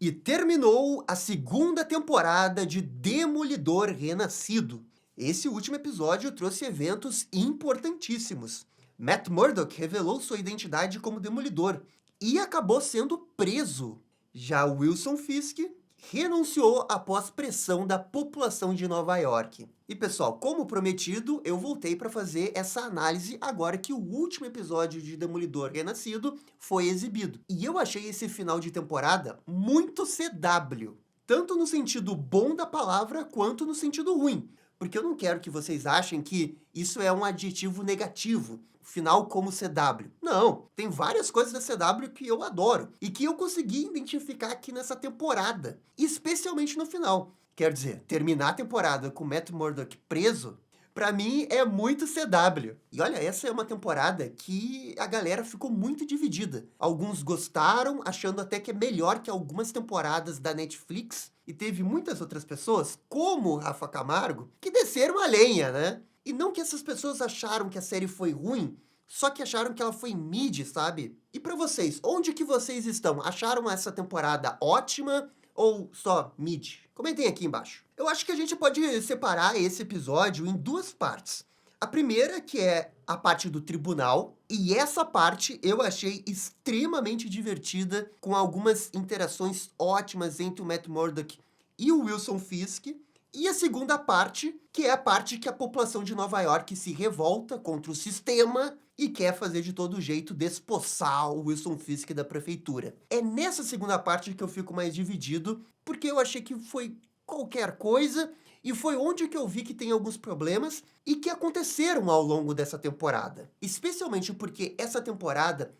E terminou a segunda temporada de Demolidor Renascido. Esse último episódio trouxe eventos importantíssimos. Matt Murdock revelou sua identidade como Demolidor e acabou sendo preso. Já Wilson Fisk renunciou após pressão da população de Nova York. E pessoal, como prometido, eu voltei para fazer essa análise agora que o último episódio de Demolidor Renascido foi exibido. E eu achei esse final de temporada muito CW, tanto no sentido bom da palavra quanto no sentido ruim. Porque eu não quero que vocês achem que isso é um adjetivo negativo, final como CW. Não, tem várias coisas da CW que eu adoro e que eu consegui identificar aqui nessa temporada, especialmente no final. Quer dizer, terminar a temporada com Matt Murdock preso, pra mim é muito CW. E olha, essa é uma temporada que a galera ficou muito dividida. Alguns gostaram, achando até que é melhor que algumas temporadas da Netflix, e teve muitas outras pessoas, como o Rafa Camargo, que desceram a lenha, né? E não que essas pessoas acharam que a série foi ruim, só que acharam que ela foi mid, sabe? E pra vocês, onde que vocês estão? Acharam essa temporada ótima ou só mid? Comentem aqui embaixo. Eu acho que a gente pode separar esse episódio em duas partes. A primeira, que é a parte do tribunal, e essa parte eu achei extremamente divertida, com algumas interações ótimas entre o Matt Murdock e o Wilson Fisk. E a segunda parte, que é a parte que a população de Nova York se revolta contra o sistema e quer fazer de todo jeito despossar o Wilson Fisk da prefeitura. É nessa segunda parte que eu fico mais dividido, porque eu achei que foi qualquer coisa, e foi onde que eu vi que tem alguns problemas e que aconteceram ao longo dessa temporada. Especialmente porque essa temporada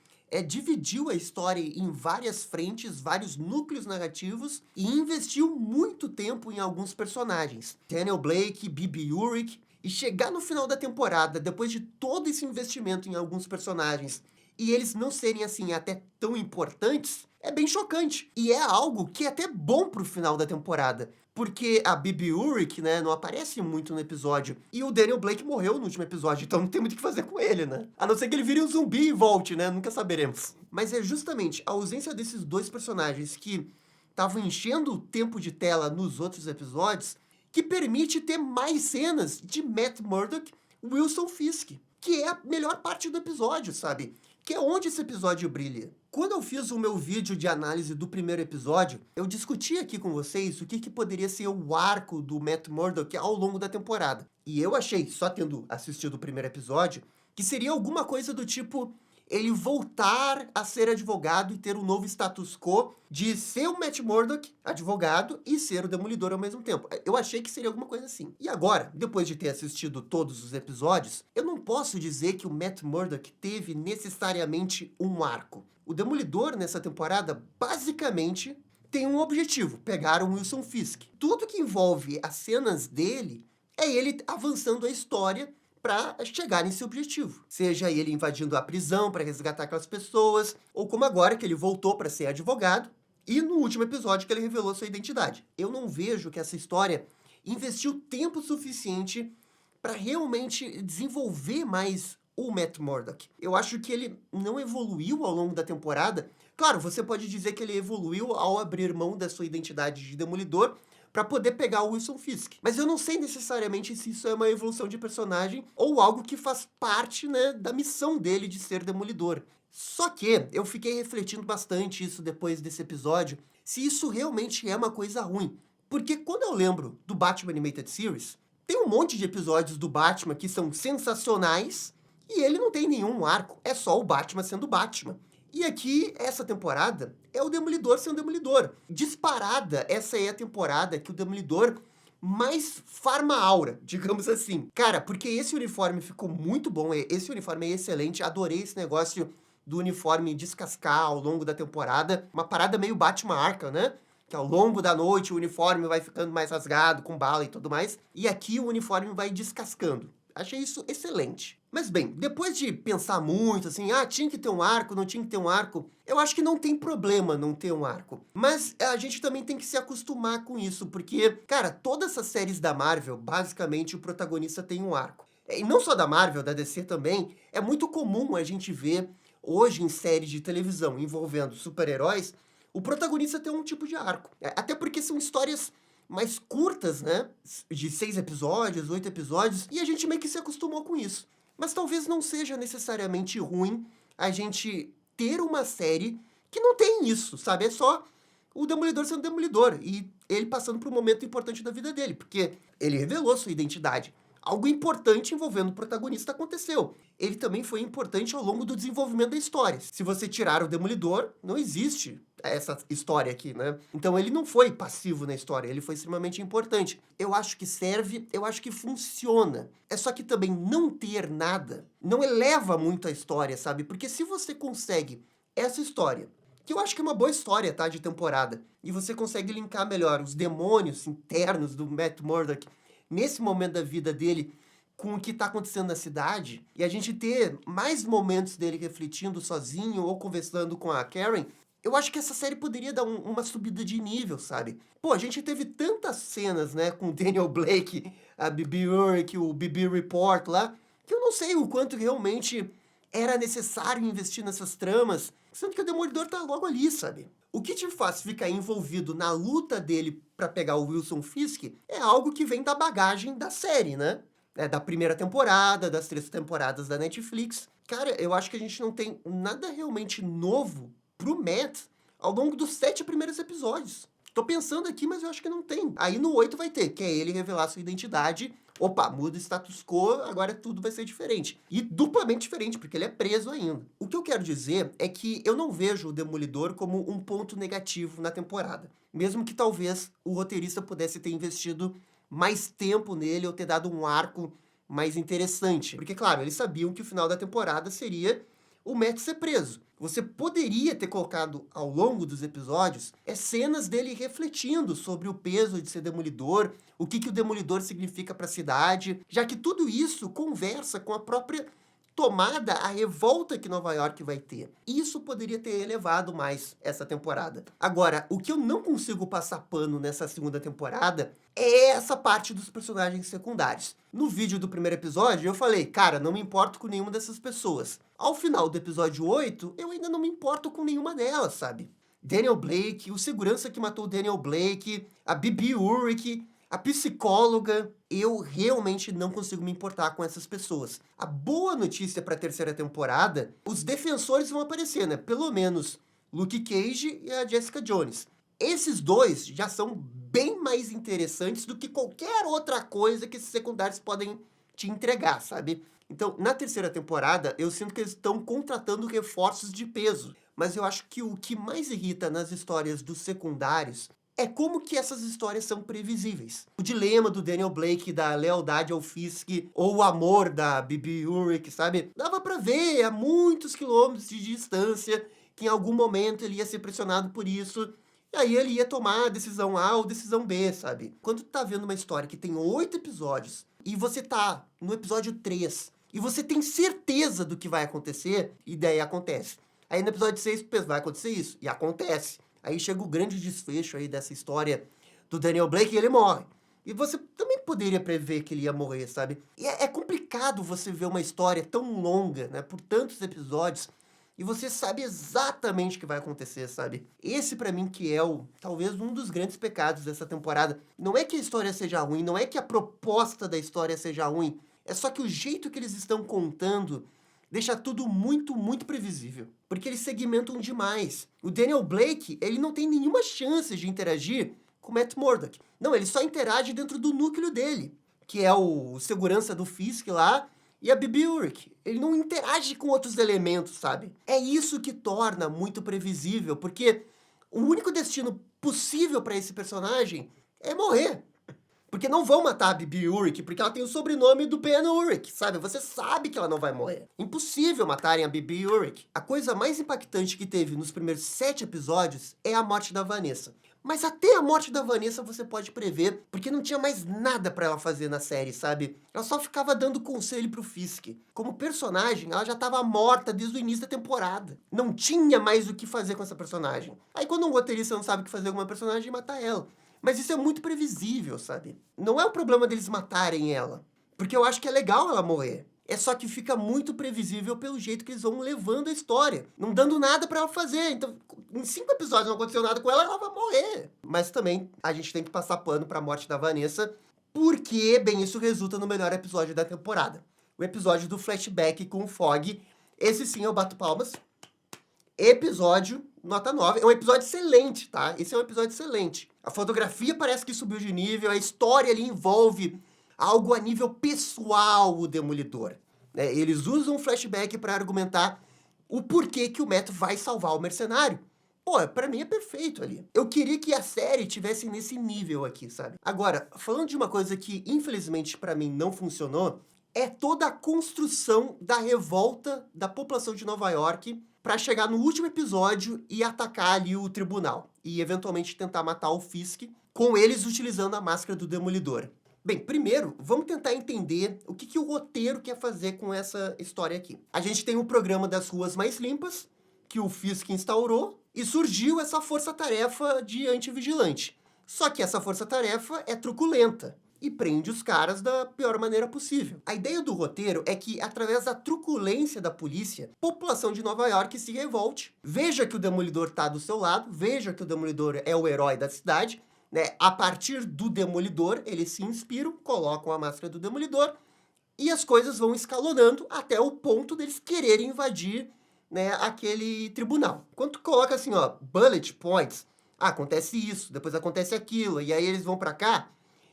dividiu a história em várias frentes, vários núcleos narrativos, e investiu muito tempo em alguns personagens. Daniel Blake, Bibi Urich, e chegar no final da temporada, depois de todo esse investimento em alguns personagens, e eles não serem, assim, até tão importantes, é bem chocante. E é algo que é até bom pro final da temporada. Porque a Bibi Urich, né, não aparece muito no episódio. E o Daniel Blake morreu no último episódio, então não tem muito o que fazer com ele, né? A não ser que ele vire um zumbi e volte, né? Nunca saberemos. Mas é justamente a ausência desses dois personagens que estavam enchendo o tempo de tela nos outros episódios que permite ter mais cenas de Matt Murdock e Wilson Fisk, que é a melhor parte do episódio, sabe? Que é onde esse episódio brilha. Quando eu fiz o meu vídeo de análise do primeiro episódio, eu discuti aqui com vocês o que poderia ser o arco do Matt Murdock ao longo da temporada. E eu achei, só tendo assistido o primeiro episódio, que seria alguma coisa do tipo ele voltar a ser advogado e ter um novo status quo de ser o Matt Murdock, advogado, e ser o Demolidor ao mesmo tempo. Eu achei que seria alguma coisa assim. E agora, depois de ter assistido todos os episódios, eu não posso dizer que o Matt Murdock teve necessariamente um arco. O Demolidor, nessa temporada, basicamente tem um objetivo: pegar o Wilson Fisk. Tudo que envolve as cenas dele é ele avançando a história para chegar nesse objetivo. Seja ele invadindo a prisão para resgatar aquelas pessoas, ou como agora que ele voltou para ser advogado, e no último episódio que ele revelou sua identidade. Eu não vejo que essa história investiu tempo suficiente para realmente desenvolver mais o Matt Murdock. Eu acho que ele não evoluiu ao longo da temporada. Claro, você pode dizer que ele evoluiu ao abrir mão da sua identidade de Demolidor para poder pegar o Wilson Fisk. Mas eu não sei necessariamente se isso é uma evolução de personagem ou algo que faz parte, né, da missão dele de ser Demolidor. Só que eu fiquei refletindo bastante isso depois desse episódio, se isso realmente é uma coisa ruim. Porque quando eu lembro do Batman Animated Series, tem um monte de episódios do Batman que são sensacionais e ele não tem nenhum arco, é só o Batman sendo Batman. E aqui, essa temporada, é o Demolidor sendo Demolidor. Disparada, essa é a temporada que o Demolidor mais farma aura, digamos assim. Cara, porque esse uniforme ficou muito bom, esse uniforme é excelente, adorei esse negócio do uniforme descascar ao longo da temporada. Uma parada meio Batman Arkham, né? Que ao longo da noite o uniforme vai ficando mais rasgado, com bala e tudo mais. E aqui o uniforme vai descascando. Achei isso excelente. Mas bem, depois de pensar muito, assim, tinha que ter um arco, não tinha que ter um arco, eu acho que não tem problema não ter um arco. Mas a gente também tem que se acostumar com isso, porque, cara, todas essas séries da Marvel, basicamente, o protagonista tem um arco. E não só da Marvel, da DC também, é muito comum a gente ver, hoje em séries de televisão envolvendo super-heróis, o protagonista ter um tipo de arco. Até porque são histórias mais curtas, né? De 6 episódios, 8 episódios, e a gente meio que se acostumou com isso. Mas talvez não seja necessariamente ruim a gente ter uma série que não tem isso, sabe? É só o Demolidor sendo Demolidor e ele passando por um momento importante da vida dele, porque ele revelou sua identidade. Algo importante envolvendo o protagonista aconteceu. Ele também foi importante ao longo do desenvolvimento da história. Se você tirar o Demolidor, não existe essa história aqui, né? Então ele não foi passivo na história, ele foi extremamente importante. Eu acho que serve, eu acho que funciona. É só que também não ter nada não eleva muito a história, sabe? Porque se você consegue essa história, que eu acho que é uma boa história, tá, de temporada, e você consegue linkar melhor os demônios internos do Matt Murdock nesse momento da vida dele com o que está acontecendo na cidade, e a gente ter mais momentos dele refletindo sozinho ou conversando com a Karen, eu acho que essa série poderia dar uma subida de nível, sabe? Pô, a gente teve tantas cenas, né, com o Daniel Blake, a Bibi Urich, o Bibi Report lá, que eu não sei o quanto realmente era necessário investir nessas tramas, sendo que o Demolidor tá logo ali, sabe? O que te faz ficar envolvido na luta dele pra pegar o Wilson Fisk é algo que vem da bagagem da série, né? Da primeira temporada, das 3 temporadas da Netflix. Cara, eu acho que a gente não tem nada realmente novo pro Matt ao longo dos 7 primeiros episódios. Tô pensando aqui, mas eu acho que não tem. Aí no 8 vai ter, que é ele revelar sua identidade. Opa, muda o status quo, agora tudo vai ser diferente. E duplamente diferente, porque ele é preso ainda. O que eu quero dizer é que eu não vejo o Demolidor como um ponto negativo na temporada. Mesmo que talvez o roteirista pudesse ter investido mais tempo nele ou ter dado um arco mais interessante. Porque, claro, eles sabiam que o final da temporada seria o Matt ser preso. Você poderia ter colocado ao longo dos episódios cenas dele refletindo sobre o peso de ser Demolidor, o que o Demolidor significa para a cidade, já que tudo isso conversa com a própria tomada, a revolta que Nova York vai ter. Isso poderia ter elevado mais essa temporada. Agora, o que eu não consigo passar pano nessa segunda temporada é essa parte dos personagens secundários. No vídeo do primeiro episódio, eu falei, cara, não me importo com nenhuma dessas pessoas. Ao final do episódio 8, eu ainda não me importo com nenhuma delas, sabe? Daniel Blake, o segurança que matou o Daniel Blake, a Bibi Urich, a psicóloga, eu realmente não consigo me importar com essas pessoas. A boa notícia para a terceira temporada, os defensores vão aparecer, né? Pelo menos Luke Cage e a Jessica Jones. Esses dois já são bem mais interessantes do que qualquer outra coisa que esses secundários podem te entregar, sabe? Então, na terceira temporada, eu sinto que eles estão contratando reforços de peso. Mas eu acho que o que mais irrita nas histórias dos secundários é como que essas histórias são previsíveis. O dilema do Daniel Blake, da lealdade ao Fisk, ou o amor da Bibi Urich, sabe? Dava pra ver a muitos quilômetros de distância que em algum momento ele ia ser pressionado por isso, e aí ele ia tomar a decisão A ou decisão B, sabe? Quando tu tá vendo uma história que tem 8 episódios, e você tá no episódio 3, e você tem certeza do que vai acontecer, e daí acontece. Aí no episódio 6, tu pensa, vai acontecer isso, e acontece. Aí chega o grande desfecho aí dessa história do Daniel Blake e ele morre. E você também poderia prever que ele ia morrer, sabe? E é complicado você ver uma história tão longa, né, por tantos episódios, e você sabe exatamente o que vai acontecer, sabe? Esse pra mim que é talvez um dos grandes pecados dessa temporada. Não é que a história seja ruim, não é que a proposta da história seja ruim, é só que o jeito que eles estão contando deixa tudo muito, muito previsível. Porque eles segmentam demais. O Daniel Blake, ele não tem nenhuma chance de interagir com o Matt Murdock. Não, ele só interage dentro do núcleo dele, que é o segurança do Fisk lá, e a Bibi Urich. Ele não interage com outros elementos, sabe? É isso que torna muito previsível, porque o único destino possível para esse personagem é morrer. Porque não vão matar a Bibi Urich, porque ela tem o sobrenome do Ben Urich, sabe? Você sabe que ela não vai morrer. Impossível matarem a Bibi Urich. A coisa mais impactante que teve nos primeiros 7 episódios é a morte da Vanessa. Mas até a morte da Vanessa você pode prever, porque não tinha mais nada pra ela fazer na série, sabe? Ela só ficava dando conselho pro Fisk. Como personagem, ela já estava morta desde o início da temporada. Não tinha mais o que fazer com essa personagem. Aí quando um roteirista não sabe o que fazer com uma personagem, mata ela. Mas isso é muito previsível, sabe? Não é o problema deles matarem ela. Porque eu acho que é legal ela morrer. É só que fica muito previsível pelo jeito que eles vão levando a história, não dando nada pra ela fazer. Então, em 5 episódios não aconteceu nada com ela, ela vai morrer. Mas também a gente tem que passar pano pra morte da Vanessa, porque, bem, isso resulta no melhor episódio da temporada. O episódio do flashback com o Fogg. Esse sim eu bato palmas. Episódio nota 9. É um episódio excelente, tá? Esse é um episódio excelente. A fotografia parece que subiu de nível, a história ali envolve algo a nível pessoal, o Demolidor. Né? Eles usam um flashback para argumentar o porquê que o Matt vai salvar o mercenário. Pô, pra mim é perfeito ali. Eu queria que a série tivesse nesse nível aqui, sabe? Agora, falando de uma coisa que, infelizmente, pra mim não funcionou, é toda a construção da revolta da população de Nova York pra chegar no último episódio e atacar ali o tribunal. E, eventualmente, tentar matar o Fisk, com eles utilizando a máscara do Demolidor. Bem, primeiro, vamos tentar entender o que o roteiro quer fazer com essa história aqui. A gente tem o programa das ruas mais limpas, que o Fisk instaurou, e surgiu essa força-tarefa de antivigilante. Só que essa força-tarefa é truculenta e prende os caras da pior maneira possível. A ideia do roteiro é que, através da truculência da polícia, a população de Nova York se revolte, veja que o Demolidor tá do seu lado, veja que o Demolidor é o herói da cidade, né? A partir do Demolidor, eles se inspiram, colocam a máscara do Demolidor, e as coisas vão escalonando até o ponto deles quererem invadir, né, aquele tribunal. Quando tu coloca assim, ó, bullet points, acontece isso, depois acontece aquilo, e aí eles vão pra cá,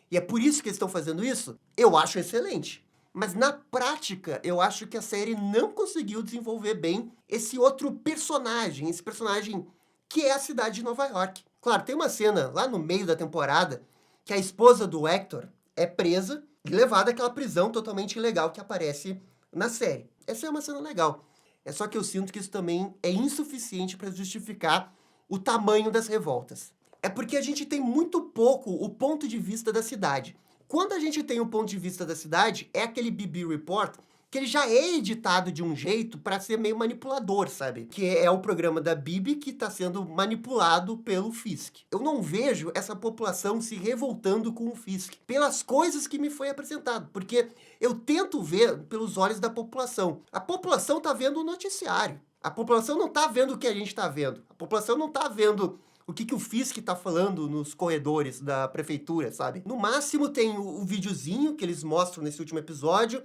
e é por isso que eles estão fazendo isso, eu acho excelente. Mas na prática, eu acho que a série não conseguiu desenvolver bem esse outro personagem, esse personagem que é a cidade de Nova York. Claro, tem uma cena lá no meio da temporada que a esposa do Hector é presa e levada àquela prisão totalmente ilegal que aparece na série. Essa é uma cena legal. É só que eu sinto que isso também é insuficiente para justificar o tamanho das revoltas. É porque a gente tem muito pouco o ponto de vista da cidade. Quando a gente tem o ponto de vista da cidade, é aquele BB Report que ele já é editado de um jeito para ser meio manipulador, sabe? Que é o programa da Bibi que está sendo manipulado pelo Fisk. Eu não vejo essa população se revoltando com o Fisk pelas coisas que me foi apresentado, porque eu tento ver pelos olhos da população. A população tá vendo o noticiário. A população não tá vendo o que a gente tá vendo. A população não tá vendo o que o Fisk tá falando nos corredores da prefeitura, sabe? No máximo tem o videozinho que eles mostram nesse último episódio.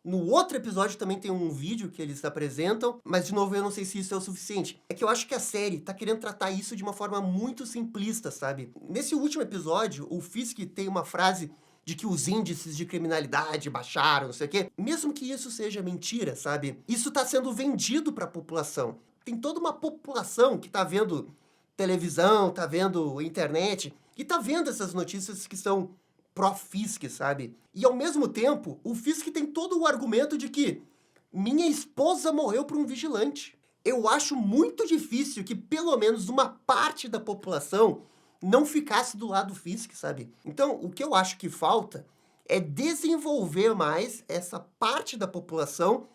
No outro episódio também tem um vídeo que eles apresentam, mas de novo eu não sei se isso é o suficiente. É que eu acho que a série tá querendo tratar isso de uma forma muito simplista, sabe? Nesse último episódio, o Fisk tem uma frase de que os índices de criminalidade baixaram, não sei o quê. Mesmo que isso seja mentira, sabe? Isso tá sendo vendido pra população. Tem toda uma população que tá vendo televisão, tá vendo internet, e tá vendo essas notícias que são pró-Fisk, sabe? E ao mesmo tempo, o Fisk tem todo o argumento de que minha esposa morreu por um vigilante. Eu acho muito difícil que pelo menos uma parte da população não ficasse do lado do Fisk, sabe? Então, o que eu acho que falta é desenvolver mais essa parte da população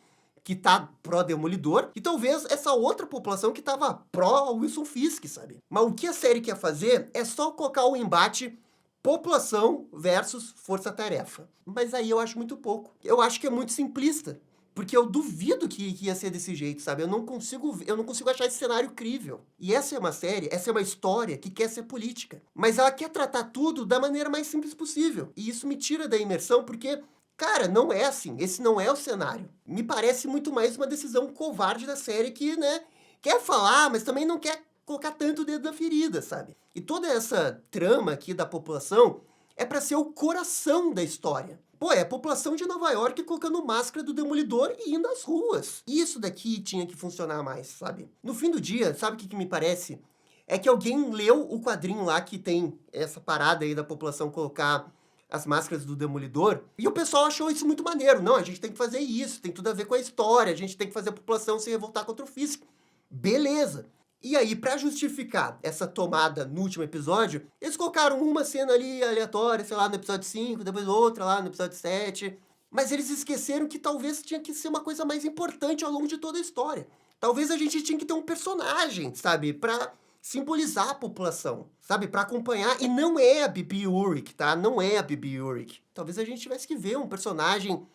que tá pró-Demolidor, e talvez essa outra população que tava pró-Wilson Fisk, sabe? Mas o que a série quer fazer é só colocar o embate população versus força-tarefa. Mas aí eu acho muito pouco. Eu acho que é muito simplista. Porque eu duvido que ia ser desse jeito, sabe? Eu não consigo achar esse cenário crível. E essa é uma série, essa é uma história que quer ser política. Mas ela quer tratar tudo da maneira mais simples possível. E isso me tira da imersão porque, cara, não é assim. Esse não é o cenário. Me parece muito mais uma decisão covarde da série que, né, quer falar, mas também não quer colocar tanto o dedo na ferida, sabe? E toda essa trama aqui da população é pra ser o coração da história. Pô, é a população de Nova York colocando máscara do Demolidor e indo às ruas. Isso daqui tinha que funcionar mais, sabe? No fim do dia, sabe o que me parece? É que alguém leu o quadrinho lá que tem essa parada aí da população colocar as máscaras do Demolidor, e o pessoal achou isso muito maneiro. Não, a gente tem que fazer isso, tem tudo a ver com a história, a gente tem que fazer a população se revoltar contra o Fisk. Beleza. E aí, pra justificar essa tomada no último episódio, eles colocaram uma cena ali aleatória, sei lá, no episódio 5, depois outra lá no episódio 7. Mas eles esqueceram que talvez tinha que ser uma coisa mais importante ao longo de toda a história. Talvez a gente tinha que ter um personagem, sabe? Pra simbolizar a população, sabe? Pra acompanhar. E não é a Bibi Urich, tá? Não é a Bibi Urich. Talvez a gente tivesse que ver um personagem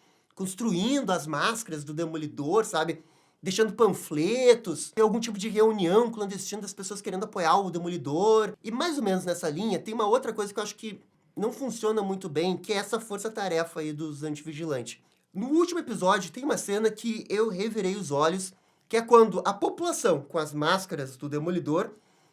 construindo as máscaras do Demolidor, sabe? Deixando panfletos, tem algum tipo de reunião clandestina das pessoas querendo apoiar o Demolidor. E mais ou menos nessa linha, tem uma outra coisa que eu acho que não funciona muito bem, que é essa força-tarefa aí dos antivigilantes. No último episódio, tem uma cena que eu revirei os olhos, que é quando a população, com as máscaras do Demolidor,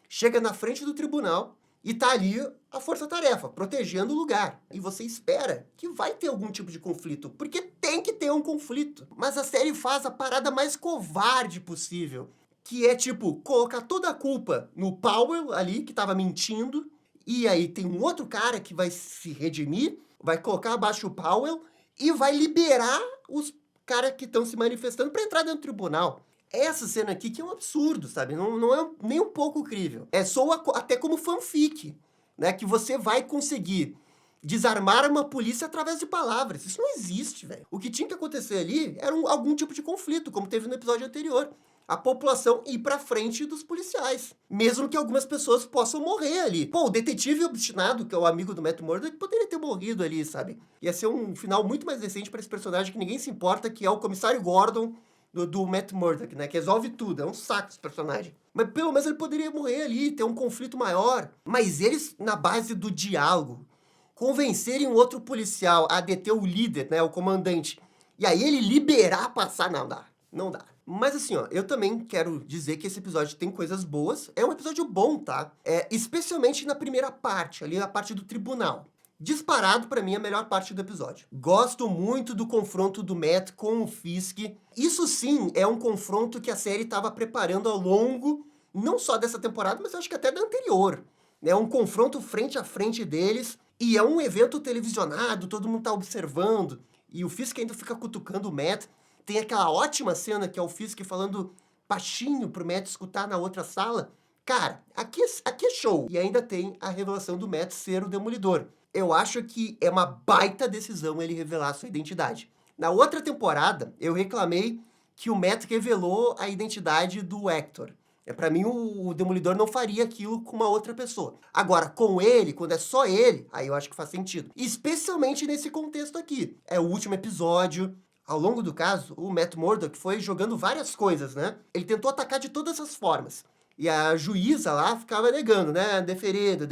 chega na frente do tribunal e tá ali a força-tarefa, protegendo o lugar. E você espera que vai ter algum tipo de conflito, porque tem que ter um conflito. Mas a série faz a parada mais covarde possível, que é, tipo, colocar toda a culpa no Powell ali, que tava mentindo, e aí tem um outro cara que vai se redimir, vai colocar abaixo o Powell e vai liberar os caras que estão se manifestando para entrar dentro do tribunal. Essa cena aqui que é um absurdo, sabe? Não é nem um pouco crível. Soa até como fanfic, né? Que você vai conseguir desarmar uma polícia através de palavras. Isso não existe, velho. O que tinha que acontecer ali era algum tipo de conflito, como teve no episódio anterior. A população ir pra frente dos policiais. Mesmo que algumas pessoas possam morrer ali. Pô, o detetive obstinado, que é o amigo do Matt Murdock, poderia ter morrido ali, sabe? Ia ser um final muito mais decente pra esse personagem que ninguém se importa, que é o comissário Gordon do Matt Murdock, né? Que resolve tudo. É um saco esse personagem. Mas pelo menos ele poderia morrer ali, ter um conflito maior. Mas eles, na base do diálogo, convencerem um outro policial a deter o líder, né? O comandante. E aí ele liberar passar. Não dá. Não dá. Mas assim, ó, eu também quero dizer que esse episódio tem coisas boas. É um episódio bom, tá? Especialmente na primeira parte, ali na parte do tribunal. Disparado, pra mim, a melhor parte do episódio. Gosto muito do confronto do Matt com o Fisk. Isso sim é um confronto que a série estava preparando ao longo, não só dessa temporada, mas eu acho que até da anterior. É um confronto frente a frente deles, e é um evento televisionado, todo mundo tá observando, e o Fisk ainda fica cutucando o Matt. Tem aquela ótima cena que é o Fisk falando baixinho pro Matt escutar na outra sala. Cara, aqui é show. E ainda tem a revelação do Matt ser o Demolidor. Eu acho que é uma baita decisão ele revelar sua identidade. Na outra temporada, eu reclamei que o Matt revelou a identidade do Hector. Pra mim, o Demolidor não faria aquilo com uma outra pessoa. Agora, com ele, quando é só ele, aí eu acho que faz sentido. Especialmente nesse contexto aqui. É o último episódio. Ao longo do caso, o Matt Murdock foi jogando várias coisas, né? Ele tentou atacar de todas as formas. E a juíza lá ficava negando, né? Deferido,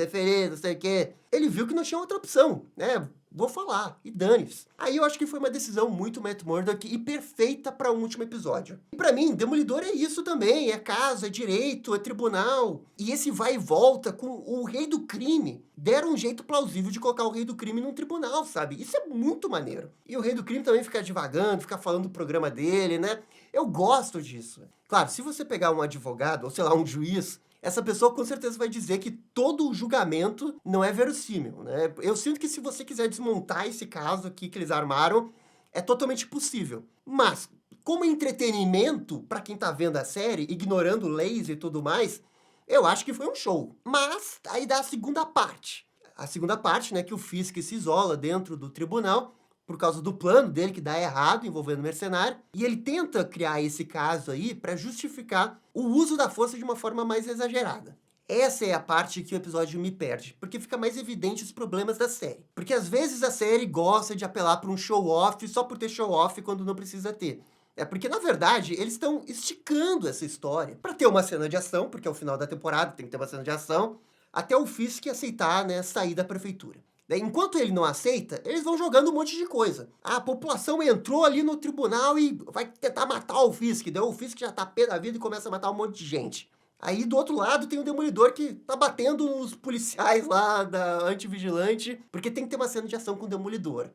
não sei o quê. Ele viu que não tinha outra opção, né? Vou falar, e dane-se. Aí eu acho que foi uma decisão muito Matt Murdock e perfeita para um último episódio. E pra mim, Demolidor é isso também, é casa, é direito, é tribunal. E esse vai e volta com o rei do crime. Deram um jeito plausível de colocar o rei do crime num tribunal, sabe? Isso é muito maneiro. E o rei do crime também fica divagando, fica falando do programa dele, né? Eu gosto disso. Claro, se você pegar um advogado, ou sei lá, um juiz, essa pessoa com certeza vai dizer que todo o julgamento não é verossímil, né? Eu sinto que se você quiser desmontar esse caso aqui que eles armaram, é totalmente possível. Mas, como entretenimento, pra quem tá vendo a série, ignorando leis e tudo mais, eu acho que foi um show. Mas, aí dá a segunda parte. A segunda parte, né, que o Fisk se isola dentro do tribunal, por causa do plano dele que dá errado envolvendo o mercenário, e ele tenta criar esse caso aí para justificar o uso da força de uma forma mais exagerada. Essa é a parte que o episódio me perde, porque fica mais evidente os problemas da série. Porque às vezes a série gosta de apelar para um show-off só por ter show-off quando não precisa ter. É porque, na verdade, eles estão esticando essa história para ter uma cena de ação, porque é o final da temporada, tem que ter uma cena de ação, até o Fisk aceitar, né, sair da prefeitura. Enquanto ele não aceita, eles vão jogando um monte de coisa. A população entrou ali no tribunal e vai tentar matar o Fisk. Daí o Fisk já tá pé da vida e começa a matar um monte de gente. Aí do outro lado tem o Demolidor que tá batendo nos policiais lá da antivigilante, porque tem que ter uma cena de ação com o Demolidor.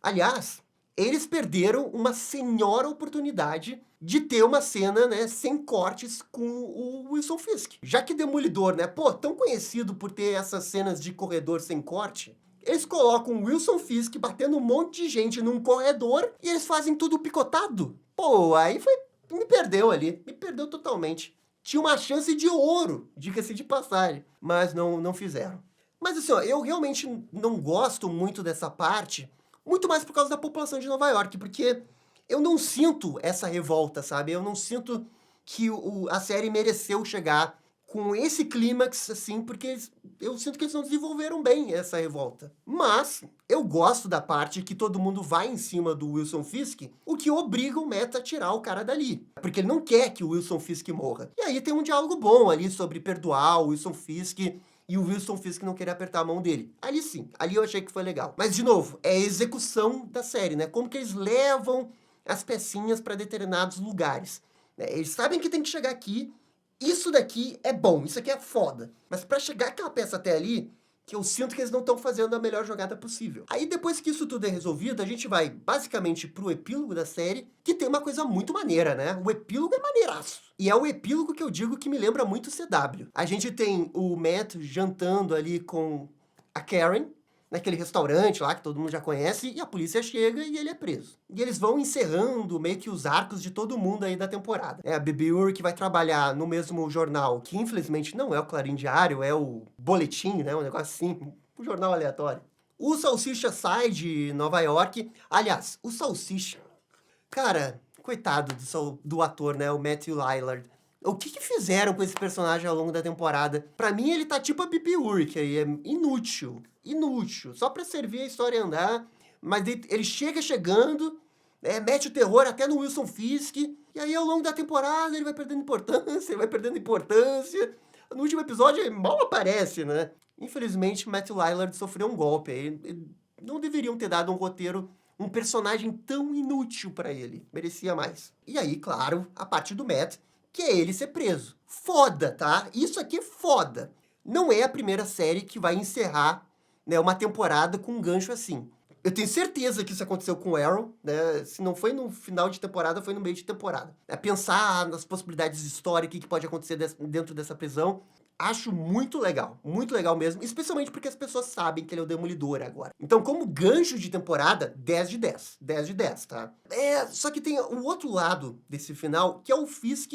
Aliás, eles perderam uma senhora oportunidade de ter uma cena, né, sem cortes com o Wilson Fisk. Já que Demolidor, né, tão conhecido por ter essas cenas de corredor sem corte, eles colocam o Wilson Fisk batendo um monte de gente num corredor e eles fazem tudo picotado. Aí me perdeu ali, me perdeu totalmente. Tinha uma chance de ouro, diga-se de passagem, mas não fizeram. Mas assim, ó, eu realmente não gosto muito dessa parte, muito mais por causa da população de Nova York, porque eu não sinto essa revolta, sabe? Eu não sinto que a série mereceu chegar com esse clímax, assim, porque eu sinto que eles não desenvolveram bem essa revolta. Mas eu gosto da parte que todo mundo vai em cima do Wilson Fisk, o que obriga o Matt a tirar o cara dali. Porque ele não quer que o Wilson Fisk morra. E aí tem um diálogo bom ali sobre perdoar o Wilson Fisk e o Wilson Fisk não querer apertar a mão dele. Ali sim, ali eu achei que foi legal. Mas, de novo, é a execução da série, né? Como que eles levam as pecinhas para determinados lugares. Eles sabem que tem que chegar aqui. Isso daqui é bom, isso aqui é foda. Mas pra chegar aquela peça até ali, que eu sinto que eles não estão fazendo a melhor jogada possível. Aí depois que isso tudo é resolvido, a gente vai basicamente pro epílogo da série, que tem uma coisa muito maneira, né? O epílogo é maneiraço. E é o epílogo que eu digo que me lembra muito CW. A gente tem o Matt jantando ali com a Karen, naquele restaurante lá que todo mundo já conhece, e a polícia chega e ele é preso. E eles vão encerrando meio que os arcos de todo mundo aí da temporada. A Bibi Urich vai trabalhar no mesmo jornal, que infelizmente não é o Clarim Diário, é o Boletim, né? Um negócio assim, um jornal aleatório. O Salsicha sai de Nova York. Aliás, o Salsicha... Cara, coitado do ator, né? O Matthew Lillard. O que fizeram com esse personagem ao longo da temporada? Pra mim, ele tá tipo a Bibi Urich aí, é inútil. Inútil. Só pra servir a história andar. Mas ele chega chegando, mete o terror até no Wilson Fisk. E aí, ao longo da temporada, ele vai perdendo importância. No último episódio, ele mal aparece, né? Infelizmente, Matthew Lillard sofreu um golpe. Não deveriam ter dado um roteiro, um personagem tão inútil pra ele. Merecia mais. E aí, claro, a parte do Matt, que é ele ser preso. Foda, tá? Isso aqui é foda. Não é a primeira série que vai encerrar, né, uma temporada com um gancho assim. Eu tenho certeza que isso aconteceu com o Arrow, né? Se não foi no final de temporada, foi no meio de temporada. Pensar nas possibilidades de história, o que pode acontecer dentro dessa prisão. Acho muito legal mesmo, especialmente porque as pessoas sabem que ele é o Demolidor agora. Então, como gancho de temporada, 10 de 10. 10 de 10, tá? Só que tem o outro lado desse final, que é o Fisk,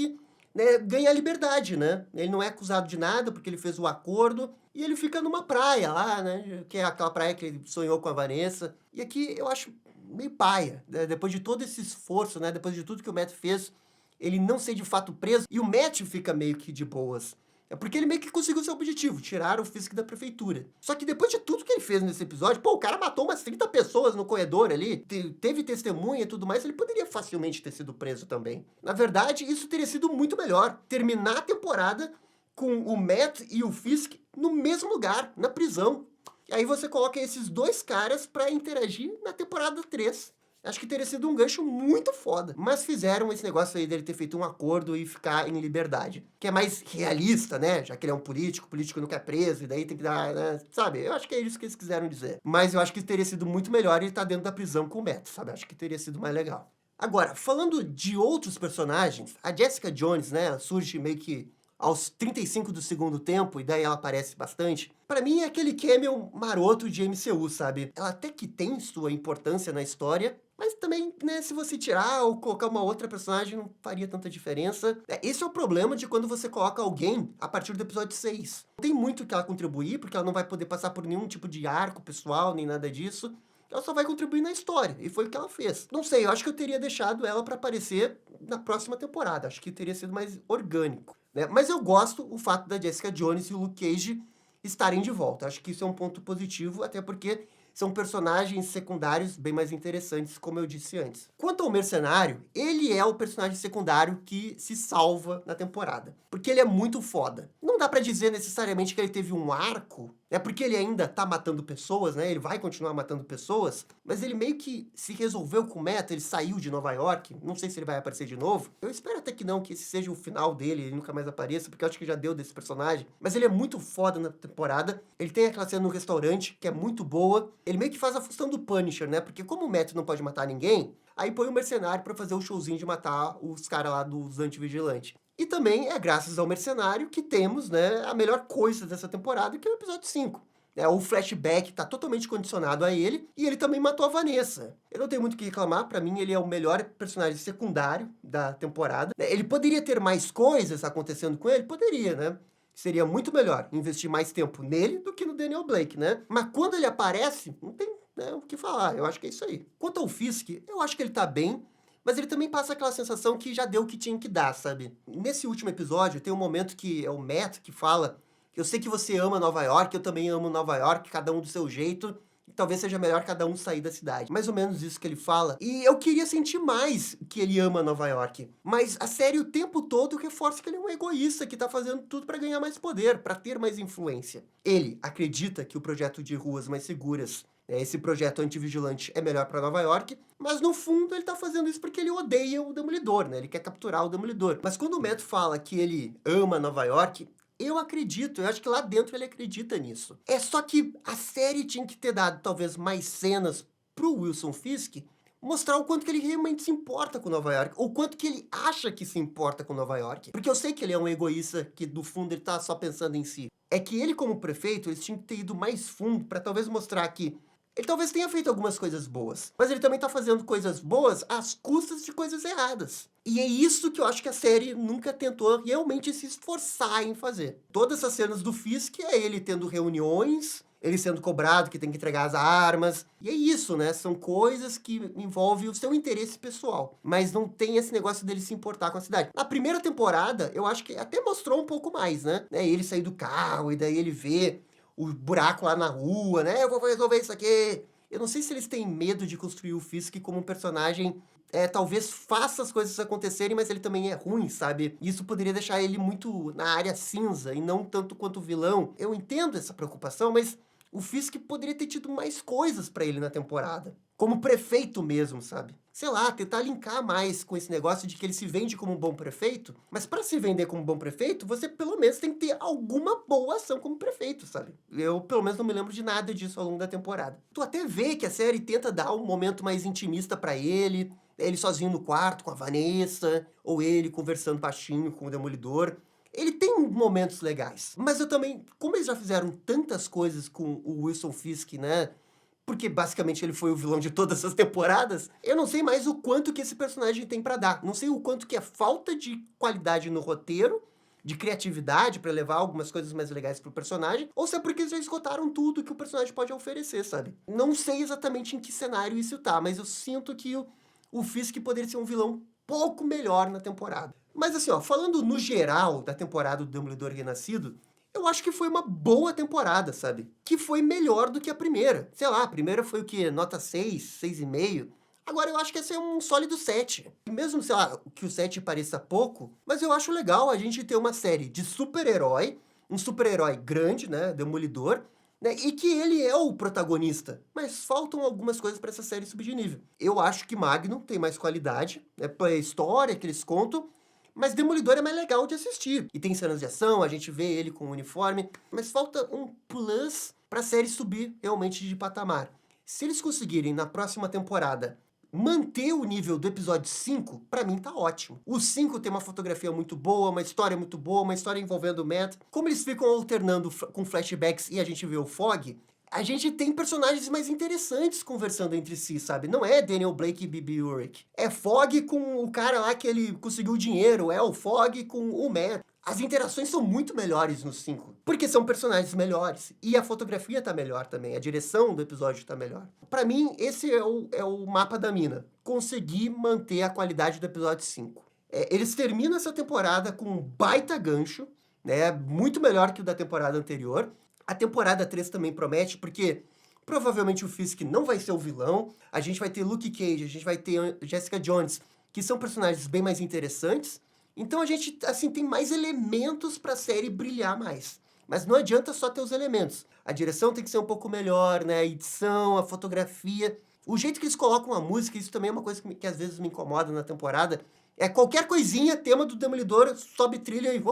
né, ganha a liberdade, né? Ele não é acusado de nada porque ele fez o acordo e ele fica numa praia lá, né? Que é aquela praia que ele sonhou com a Vanessa. E aqui eu acho meio paia, né? Depois de todo esse esforço, né? Depois de tudo que o Matt fez, ele não ser de fato preso e o Matt fica meio que de boas. É porque ele meio que conseguiu seu objetivo, tirar o Fisk da prefeitura. Só que depois de tudo que ele fez nesse episódio, o cara matou umas 30 pessoas no corredor ali, teve testemunha e tudo mais, ele poderia facilmente ter sido preso também. Na verdade, isso teria sido muito melhor. Terminar a temporada com o Matt e o Fisk no mesmo lugar, na prisão. E aí você coloca esses dois caras pra interagir na temporada 3. Acho que teria sido um gancho muito foda. Mas fizeram esse negócio aí dele ter feito um acordo e ficar em liberdade. Que é mais realista, né? Já que ele é um político, o político nunca é preso, e daí tem que dar, né? Sabe? Eu acho que é isso que eles quiseram dizer. Mas eu acho que teria sido muito melhor ele estar dentro da prisão com o Matt, sabe? Acho que teria sido mais legal. Agora, falando de outros personagens, a Jessica Jones, né? Ela surge meio que aos 35 do segundo tempo, e daí ela aparece bastante. Pra mim, é aquele cameo maroto de MCU, sabe? Ela até que tem sua importância na história, mas também, né, se você tirar ou colocar uma outra personagem, não faria tanta diferença. Esse é o problema de quando você coloca alguém a partir do episódio 6. Não tem muito que ela contribuir, porque ela não vai poder passar por nenhum tipo de arco pessoal, nem nada disso. Ela só vai contribuir na história, e foi o que ela fez. Não sei, eu acho que eu teria deixado ela pra aparecer na próxima temporada. Acho que teria sido mais orgânico, né? Mas eu gosto o fato da Jessica Jones e o Luke Cage estarem de volta. Acho que isso é um ponto positivo, até porque são personagens secundários bem mais interessantes, como eu disse antes. Quanto ao Mercenário, ele é o personagem secundário que se salva na temporada, porque ele é muito foda. Não dá pra dizer necessariamente que ele teve um arco, porque ele ainda tá matando pessoas, né? Ele vai continuar matando pessoas, mas ele meio que se resolveu com o Matt, ele saiu de Nova York, não sei se ele vai aparecer de novo. Eu espero até que não, que esse seja o final dele, ele nunca mais apareça, porque eu acho que já deu desse personagem. Mas ele é muito foda na temporada, ele tem aquela cena no restaurante, que é muito boa. Ele meio que faz a função do Punisher, né? Porque como o Matt não pode matar ninguém, aí põe o Mercenário pra fazer o showzinho de matar os caras lá dos anti-vigilantes. E também é graças ao Mercenário que temos, né, a melhor coisa dessa temporada, que é o episódio 5. O flashback tá totalmente condicionado a ele, e ele também matou a Vanessa. Eu não tenho muito o que reclamar, pra mim ele é o melhor personagem secundário da temporada. Ele poderia ter mais coisas acontecendo com ele? Poderia, né? Seria muito melhor investir mais tempo nele do que no Daniel Blake, né? Mas quando ele aparece, não tem, né, o que falar. Eu acho que é isso aí. Quanto ao Fisk, eu acho que ele tá bem, mas ele também passa aquela sensação que já deu o que tinha que dar, sabe? Nesse último episódio, tem um momento que é o Matt que fala: eu sei que você ama Nova York, eu também amo Nova York, cada um do seu jeito, e talvez seja melhor cada um sair da cidade. Mais ou menos isso que ele fala. E eu queria sentir mais que ele ama Nova York. Mas a série o tempo todo reforça que ele é um egoísta, que tá fazendo tudo pra ganhar mais poder, pra ter mais influência. Ele acredita que o projeto de ruas mais seguras, esse projeto antivigilante, é melhor pra Nova York, mas no fundo ele tá fazendo isso porque ele odeia o Demolidor, né? Ele quer capturar o Demolidor. Mas quando o Matt fala que ele ama Nova York, eu acredito, eu acho que lá dentro ele acredita nisso. É só que a série tinha que ter dado talvez mais cenas pro Wilson Fisk mostrar o quanto que ele realmente se importa com Nova York, ou quanto que ele acha que se importa com Nova York. Porque eu sei que ele é um egoísta, que no fundo ele tá só pensando em si. É que ele, como prefeito, eles tinham que ter ido mais fundo pra talvez mostrar que ele talvez tenha feito algumas coisas boas, mas ele também tá fazendo coisas boas às custas de coisas erradas. E é isso que eu acho que a série nunca tentou realmente se esforçar em fazer. Todas essas cenas do Fisk é ele tendo reuniões, ele sendo cobrado que tem que entregar as armas. E é isso, né? São coisas que envolvem o seu interesse pessoal. Mas não tem esse negócio dele se importar com a cidade. Na primeira temporada, eu acho que até mostrou um pouco mais, né? Ele sair do carro e daí ele vê o buraco lá na rua, né? Eu vou resolver isso aqui. Eu não sei se eles têm medo de construir o Fisk como um personagem talvez faça as coisas acontecerem, mas ele também é ruim, sabe? Isso poderia deixar ele muito na área cinza e não tanto quanto o vilão. Eu entendo essa preocupação, mas o Fisk poderia ter tido mais coisas pra ele na temporada. Como prefeito mesmo, sabe? Sei lá, tentar linkar mais com esse negócio de que ele se vende como um bom prefeito, mas pra se vender como um bom prefeito, você pelo menos tem que ter alguma boa ação como prefeito, sabe? Eu, pelo menos, não me lembro de nada disso ao longo da temporada. Tu até vê que a série tenta dar um momento mais intimista pra ele sozinho no quarto com a Vanessa, ou ele conversando baixinho com o Demolidor. Ele tem momentos legais, mas eu também, como eles já fizeram tantas coisas com o Wilson Fisk, né? Porque basicamente ele foi o vilão de todas as temporadas, eu não sei mais o quanto que esse personagem tem pra dar. Não sei o quanto que é falta de qualidade no roteiro, de criatividade pra levar algumas coisas mais legais pro personagem, ou se é porque eles já esgotaram tudo que o personagem pode oferecer, sabe? Não sei exatamente em que cenário isso tá, mas eu sinto que o Fisk poderia ser um vilão pouco melhor na temporada. Mas assim, ó, falando no geral da temporada do Demolidor Renascido, eu acho que foi uma boa temporada, sabe? Que foi melhor do que a primeira. Sei lá, a primeira foi o quê? Nota 6, 6,5. Agora eu acho que esse é um sólido 7. Mesmo, sei lá, que o 7 pareça pouco, mas eu acho legal a gente ter uma série de super-herói, um super-herói grande, né, Demolidor, né, e que ele é o protagonista. Mas faltam algumas coisas para essa série subir de nível. Eu acho que Magnum tem mais qualidade, né, pela história que eles contam, mas Demolidor é mais legal de assistir. E tem cenas de ação, a gente vê ele com o uniforme, mas falta um plus pra série subir realmente de patamar. Se eles conseguirem, na próxima temporada, manter o nível do episódio 5, pra mim tá ótimo. O 5 tem uma fotografia muito boa, uma história muito boa, uma história envolvendo o Matt. Como eles ficam alternando com flashbacks e a gente vê o Fog, a gente tem personagens mais interessantes conversando entre si, sabe? Não é Daniel Blake e Bibi Urich. É Fog com o cara lá que ele conseguiu dinheiro, é o Fog com o Matt. As interações são muito melhores no 5, porque são personagens melhores. E a fotografia tá melhor também, a direção do episódio tá melhor. Pra mim, esse é o mapa da mina. Conseguir manter a qualidade do episódio 5. Eles terminam essa temporada com um baita gancho, né? Muito melhor que o da temporada anterior. A temporada 3 também promete, porque provavelmente o Fisk não vai ser o vilão. A gente vai ter Luke Cage, a gente vai ter Jessica Jones, que são personagens bem mais interessantes. Então a gente, assim, tem mais elementos pra série brilhar mais. Mas não adianta só ter os elementos. A direção tem que ser um pouco melhor, né? A edição, a fotografia. O jeito que eles colocam a música, isso também é uma coisa que às vezes me incomoda na temporada. É qualquer coisinha, tema do Demolidor, sobe trilha e...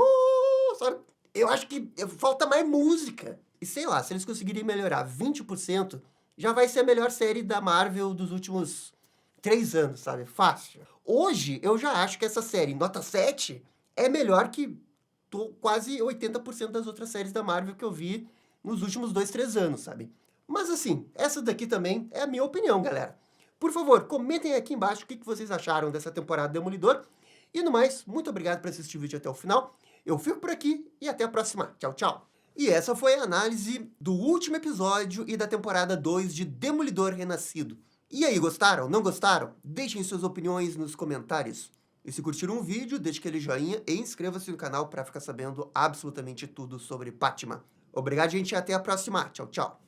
sabe? Eu acho que falta mais música. E sei lá, se eles conseguirem melhorar 20%, já vai ser a melhor série da Marvel dos últimos 3 anos, sabe? Fácil. Hoje, eu já acho que essa série, nota 7, é melhor que quase 80% das outras séries da Marvel que eu vi nos últimos 2, 3 anos, sabe? Mas assim, essa daqui também é a minha opinião, galera. Por favor, comentem aqui embaixo o que vocês acharam dessa temporada Demolidor. E no mais, muito obrigado por assistir o vídeo até o final. Eu fico por aqui e até a próxima. Tchau, tchau! E essa foi a análise do último episódio e da temporada 2 de Demolidor Renascido. E aí, gostaram? Não gostaram? Deixem suas opiniões nos comentários. E se curtiram o vídeo, deixe aquele joinha e inscreva-se no canal para ficar sabendo absolutamente tudo sobre Batman. Obrigado, gente, e até a próxima. Tchau, tchau.